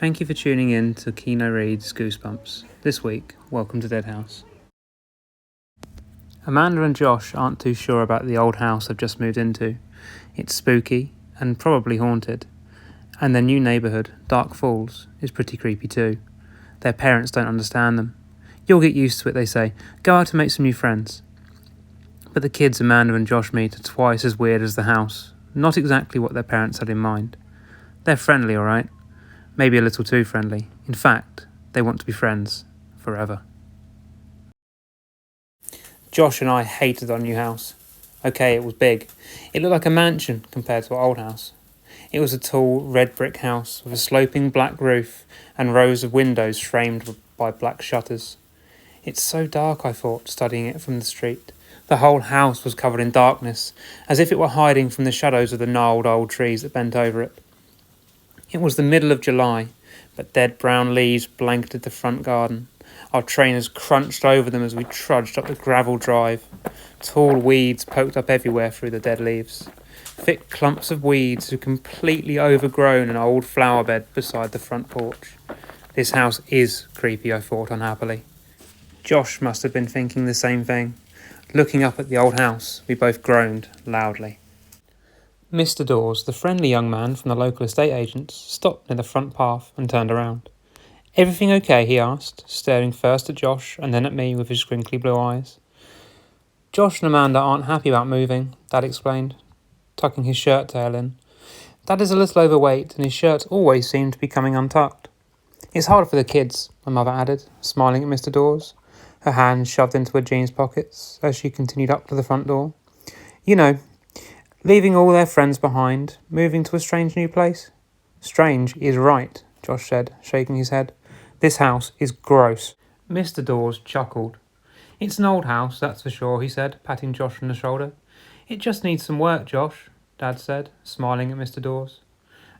Thank you for tuning in to Kino Reads Goosebumps. This week, welcome to Dead House. Amanda and Josh aren't too sure about the old house they've just moved into. It's spooky and probably haunted. And their new neighbourhood, Dark Falls, is pretty creepy too. Their parents don't understand them. You'll get used to it, they say. Go out and make some new friends. But the kids Amanda and Josh meet are twice as weird as the house. Not exactly what their parents had in mind. They're friendly, alright. Maybe a little too friendly. In fact, they want to be friends forever. Josh and I hated our new house. Okay, it was big. It looked like a mansion compared to our old house. It was a tall, red brick house with a sloping black roof and rows of windows framed by black shutters. It's so dark, I thought, studying it from the street. The whole house was covered in darkness, as if it were hiding from the shadows of the gnarled old trees that bent over it. It was the middle of July, but dead brown leaves blanketed the front garden. Our trainers crunched over them as we trudged up the gravel drive. Tall weeds poked up everywhere through the dead leaves. Thick clumps of weeds had completely overgrown an old flower bed beside the front porch. This house is creepy, I thought unhappily. Josh must have been thinking the same thing. Looking up at the old house, we both groaned loudly. Mr. Dawes, the friendly young man from the local estate agents, stopped near the front path and turned around. "Everything okay?" he asked, staring first at Josh and then at me with his crinkly blue eyes. "Josh and Amanda aren't happy about moving," Dad explained, tucking his shirt tail in. Dad is a little overweight and his shirts always seem to be coming untucked. "It's hard for the kids," my mother added, smiling at Mr. Dawes, her hands shoved into her jeans pockets as she continued up to the front door. "You know, leaving all their friends behind, moving to a strange new place." "Strange is right," Josh said, shaking his head. "This house is gross." Mr. Dawes chuckled. "It's an old house, that's for sure," he said, patting Josh on the shoulder. "It just needs some work, Josh," Dad said, smiling at Mr. Dawes.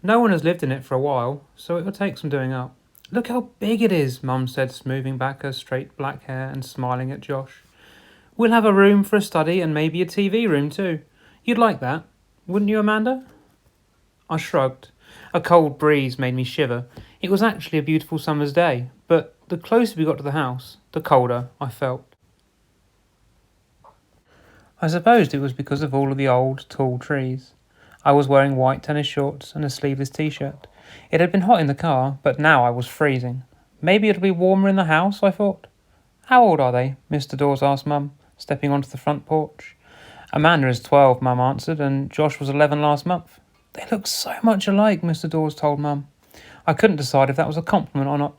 "No one has lived in it for a while, so it will take some doing up." "Look how big it is," Mum said, smoothing back her straight black hair and smiling at Josh. "We'll have a room for a study and maybe a TV room too. You'd like that, wouldn't you, Amanda?" I shrugged. A cold breeze made me shiver. It was actually a beautiful summer's day, but the closer we got to the house, the colder I felt. I supposed it was because of all of the old, tall trees. I was wearing white tennis shorts and a sleeveless t-shirt. It had been hot in the car, but now I was freezing. Maybe it'll be warmer in the house, I thought. "How old are they?" Mr. Dawes asked Mum, stepping onto the front porch. "Amanda is 12, Mum answered, and Josh was 11 last month." "They look so much alike," Mr. Dawes told Mum. I couldn't decide if that was a compliment or not.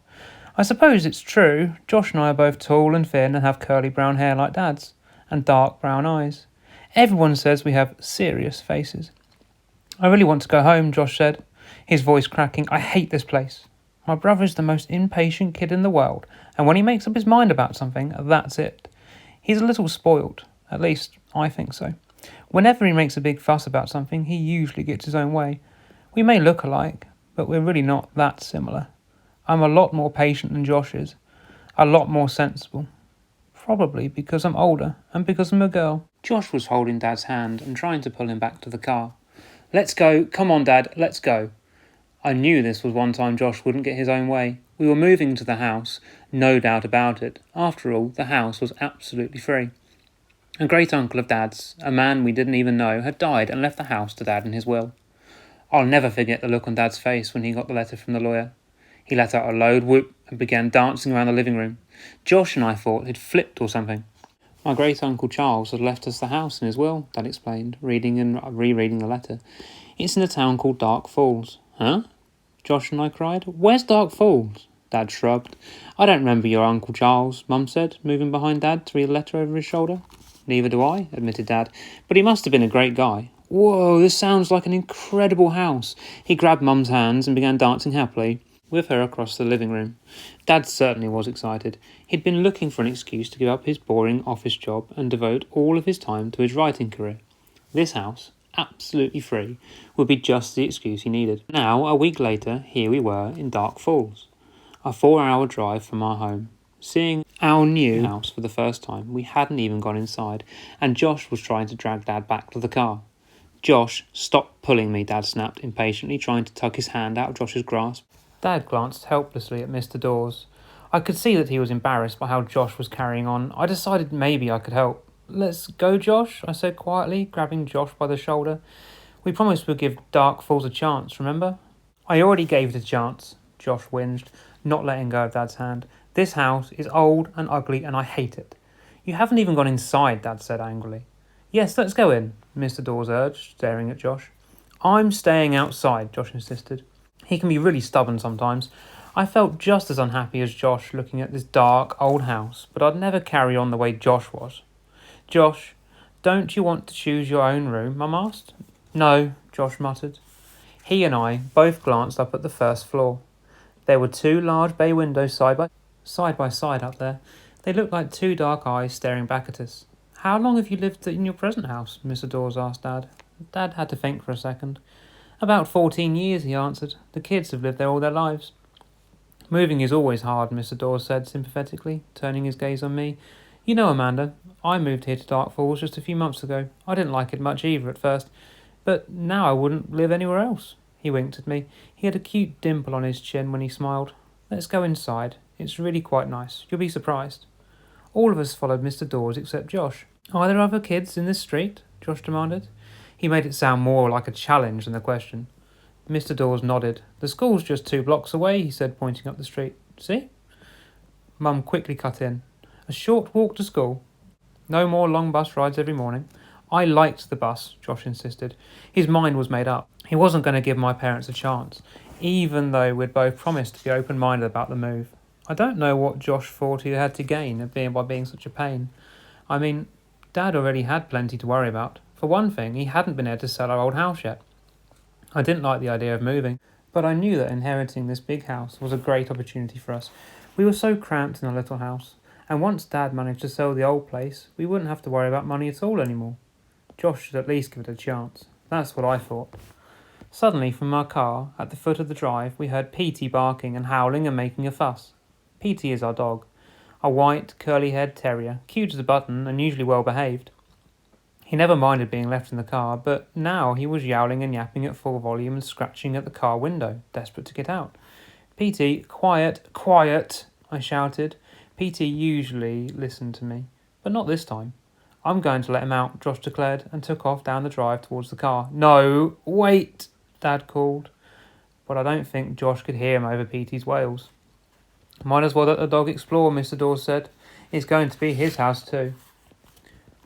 "I suppose it's true. Josh and I are both tall and thin and have curly brown hair like Dad's, and dark brown eyes. Everyone says we have serious faces." "I really want to go home," Josh said, his voice cracking. "I hate this place. My brother is the most impatient kid in the world, and when he makes up his mind about something, that's it. He's a little spoiled. At least, I think so. Whenever he makes a big fuss about something, he usually gets his own way. We may look alike, but we're really not that similar. I'm a lot more patient than Josh is, a lot more sensible. Probably because I'm older and because I'm a girl." Josh was holding Dad's hand and trying to pull him back to the car. "Let's go. Come on, Dad, let's go." I knew this was one time Josh wouldn't get his own way. We were moving to the house, no doubt about it. After all, the house was absolutely free. A great-uncle of Dad's, a man we didn't even know, had died and left the house to Dad in his will. I'll never forget the look on Dad's face when he got the letter from the lawyer. He let out a loud whoop and began dancing around the living room. Josh and I thought he'd flipped or something. "My great-uncle Charles had left us the house in his will," Dad explained, reading and rereading the letter. "It's in a town called Dark Falls." "Huh?" Josh and I cried. "Where's Dark Falls?" Dad shrugged. "I don't remember your Uncle Charles," Mum said, moving behind Dad to read the letter over his shoulder. "Neither do I," admitted Dad, "but he must have been a great guy." "Whoa, this sounds like an incredible house." He grabbed Mum's hands and began dancing happily with her across the living room. Dad certainly was excited. He'd been looking for an excuse to give up his boring office job and devote all of his time to his writing career. This house, absolutely free, would be just the excuse he needed. Now, a week later, here we were in Dark Falls, a 4-hour drive from our home. Seeing our new house for the first time, we hadn't even gone inside, and Josh was trying to drag Dad back to the car. "Josh, stop pulling me," Dad snapped impatiently, trying to tug his hand out of Josh's grasp. Dad glanced helplessly at Mr. Dawes. I could see that he was embarrassed by how Josh was carrying on. I decided maybe I could help. "Let's go, Josh," I said quietly, grabbing Josh by the shoulder. "We promised we'd give Dark Falls a chance, remember?" "I already gave it a chance," Josh whinged, not letting go of Dad's hand. "This house is old and ugly and I hate it." "You haven't even gone inside," Dad said angrily. "Yes, let's go in," Mr. Dawes urged, staring at Josh. "I'm staying outside," Josh insisted. He can be really stubborn sometimes. I felt just as unhappy as Josh looking at this dark, old house, but I'd never carry on the way Josh was. "Josh, don't you want to choose your own room?" Mum asked. "No," Josh muttered. He and I both glanced up at the first floor. There were two large bay windows side by side up there. They looked like two dark eyes staring back at us. "How long have you lived in your present house?" Mr. Dawes asked Dad. Dad had to think for a second. "About 14 years, he answered. "The kids have lived there all their lives." "Moving is always hard," Mr. Dawes said sympathetically, turning his gaze on me. "You know, Amanda, I moved here to Dark Falls just a few months ago. I didn't like it much either at first, but now I wouldn't live anywhere else." He winked at me. He had a cute dimple on his chin when he smiled. "Let's go inside. It's really quite nice. You'll be surprised." All of us followed Mr. Dawes except Josh. "Are there other kids in this street?" Josh demanded. He made it sound more like a challenge than a question. Mr. Dawes nodded. "The school's just 2 blocks away," he said, pointing up the street. "See?" Mum quickly cut in. "A short walk to school. No more long bus rides every morning." "I liked the bus," Josh insisted. His mind was made up. He wasn't going to give my parents a chance, even though we'd both promised to be open-minded about the move. I don't know what Josh thought he had to gain by being such a pain. I mean, Dad already had plenty to worry about. For one thing, he hadn't been able to sell our old house yet. I didn't like the idea of moving, but I knew that inheriting this big house was a great opportunity for us. We were so cramped in a little house, and once Dad managed to sell the old place, we wouldn't have to worry about money at all anymore. Josh should at least give it a chance. That's what I thought. Suddenly, from our car, at the foot of the drive, we heard Petey barking and howling and making a fuss. Petey is our dog, a white, curly-haired terrier, cute as a button and usually well-behaved. He never minded being left in the car, but now he was yowling and yapping at full volume and scratching at the car window, desperate to get out. "Petey, quiet, quiet," I shouted. Petey usually listened to me, but not this time. "I'm going to let him out," Josh declared, and took off down the drive towards the car. "No, wait," Dad called, but I don't think Josh could hear him over Petey's wails. "Might as well let the dog explore," Mr. Dawes said. "It's going to be his house too."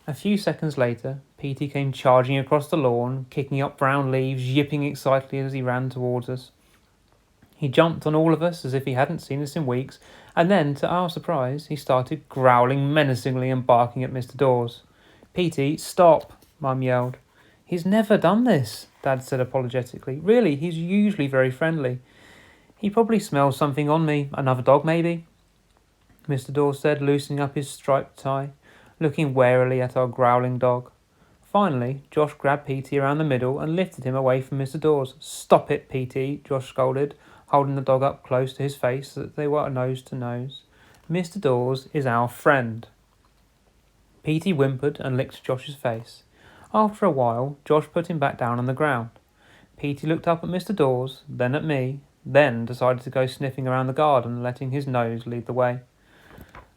A few seconds later, Petey came charging across the lawn, kicking up brown leaves, yipping excitedly as he ran towards us. He jumped on all of us as if he hadn't seen us in weeks, and then, to our surprise, he started growling menacingly and barking at Mr. Dawes. "Petey, stop," Mum yelled. "He's never done this," Dad said apologetically. "Really, he's usually very friendly. He probably smells something on me. Another dog, maybe?" Mr. Dawes said, loosening up his striped tie, looking warily at our growling dog. Finally, Josh grabbed Petey around the middle and lifted him away from Mr. Dawes. "Stop it, Petey," Josh scolded, holding the dog up close to his face so that they were nose to nose. "Mr. Dawes is our friend." Petey whimpered and licked Josh's face. After a while, Josh put him back down on the ground. Petey looked up at Mr. Dawes, then at me, then decided to go sniffing around the garden, letting his nose lead the way.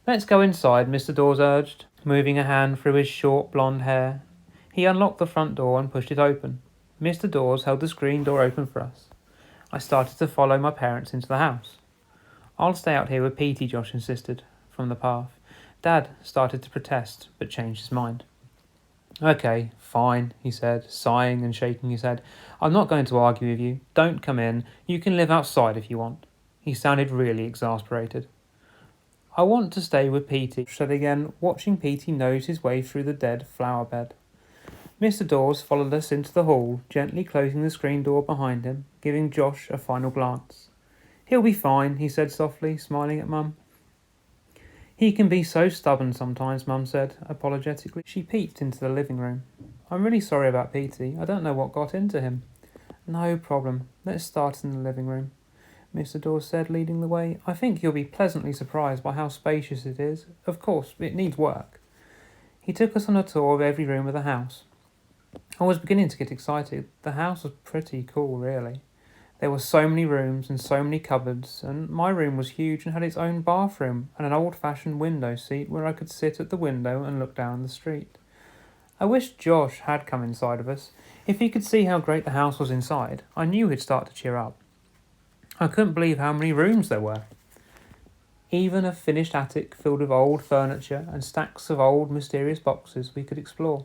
"Let's go inside," Mr. Dawes urged, moving a hand through his short blonde hair. He unlocked the front door and pushed it open. Mr. Dawes held the screen door open for us. I started to follow my parents into the house. "I'll stay out here with Petey," Josh insisted, from the path. Dad started to protest, but changed his mind. "Okay, fine," he said, sighing and shaking his head. "I'm not going to argue with you. Don't come in. You can live outside if you want." He sounded really exasperated. "I want to stay with Petey," Josh said again, watching Petey nose his way through the dead flower bed. Mr. Dawes followed us into the hall, gently closing the screen door behind him, giving Josh a final glance. "He'll be fine," he said softly, smiling at Mum. "He can be so stubborn sometimes," Mum said, apologetically. She peeped into the living room. "I'm really sorry about Petey. I don't know what got into him." "No problem. Let's start in the living room," Mr. Dawes said, leading the way. "I think you'll be pleasantly surprised by how spacious it is. Of course, it needs work." He took us on a tour of every room of the house. I was beginning to get excited. The house was pretty cool, really. There were so many rooms and so many cupboards, and my room was huge and had its own bathroom and an old-fashioned window seat where I could sit at the window and look down the street. I wish Josh had come inside of us. If he could see how great the house was inside, I knew he'd start to cheer up. I couldn't believe how many rooms there were. Even a finished attic filled with old furniture and stacks of old mysterious boxes we could explore.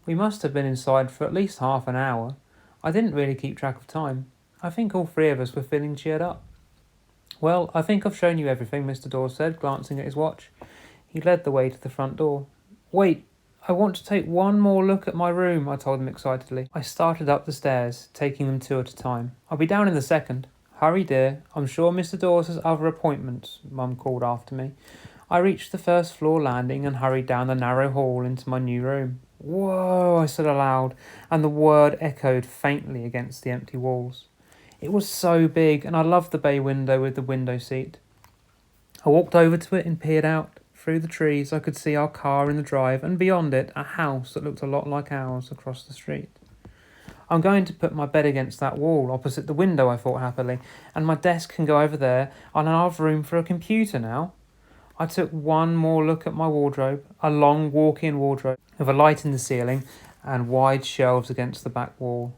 We must have been inside for at least half an hour. I didn't really keep track of time. I think all three of us were feeling cheered up. Well, I think I've shown you everything, Mr. Dawes said, glancing at his watch. He led the way to the front door. Wait, I want to take one more look at my room, I told him excitedly. I started up the stairs, taking them two at a time. I'll be down in a second. Hurry, dear. I'm sure Mr. Dawes has other appointments, Mum called after me. I reached the first floor landing and hurried down the narrow hall into my new room. Whoa, I said aloud, and the word echoed faintly against the empty walls. It was so big, and I loved the bay window with the window seat. I walked over to it and peered out. Through the trees I could see our car in the drive, and beyond it a house that looked a lot like ours across the street. I'm going to put my bed against that wall opposite the window, I thought happily, and my desk can go over there, and I'll have room for a computer now. I took one more look at my wardrobe, a long walk-in wardrobe with a light in the ceiling and wide shelves against the back wall.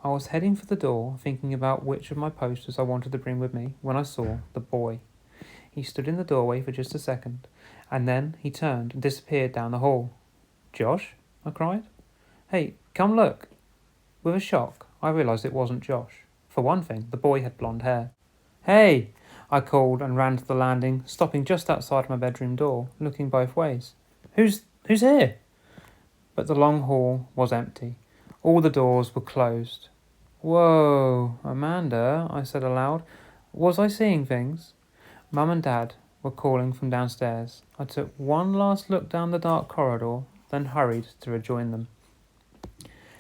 I was heading for the door, thinking about which of my posters I wanted to bring with me, when I saw the boy. He stood in the doorway for just a second, and then he turned and disappeared down the hall. Josh? I cried. Hey, come look. With a shock, I realised it wasn't Josh. For one thing, the boy had blonde hair. Hey! I called and ran to the landing, stopping just outside my bedroom door, looking both ways. Who's here? But the long hall was empty. All the doors were closed. Whoa, Amanda, I said aloud. Was I seeing things? Mum and Dad were calling from downstairs. I took one last look down the dark corridor, then hurried to rejoin them.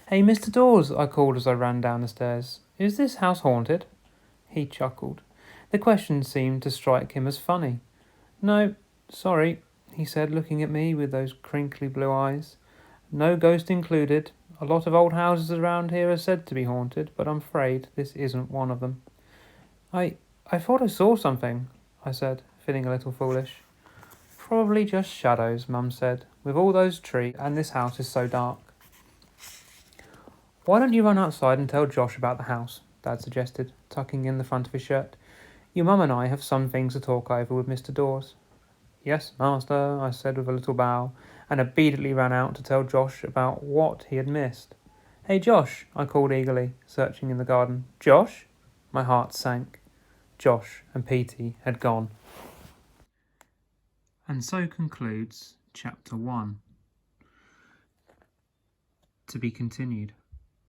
Hey, Mr. Dawes, I called as I ran down the stairs. Is this house haunted? He chuckled. The question seemed to strike him as funny. No, sorry, he said, looking at me with those crinkly blue eyes. No ghost included. A lot of old houses around here are said to be haunted, but I'm afraid this isn't one of them. I thought I saw something, I said, feeling a little foolish. Probably just shadows, Mum said, with all those trees, and this house is so dark. Why don't you run outside and tell Josh about the house? Dad suggested, tucking in the front of his shirt. Your mum and I have some things to talk over with Mr. Dawes. Yes, master, I said with a little bow, and obediently ran out to tell Josh about what he had missed. Hey, Josh, I called eagerly, searching in the garden. Josh? My heart sank. Josh and Petey had gone. And so concludes Chapter 1. To be continued.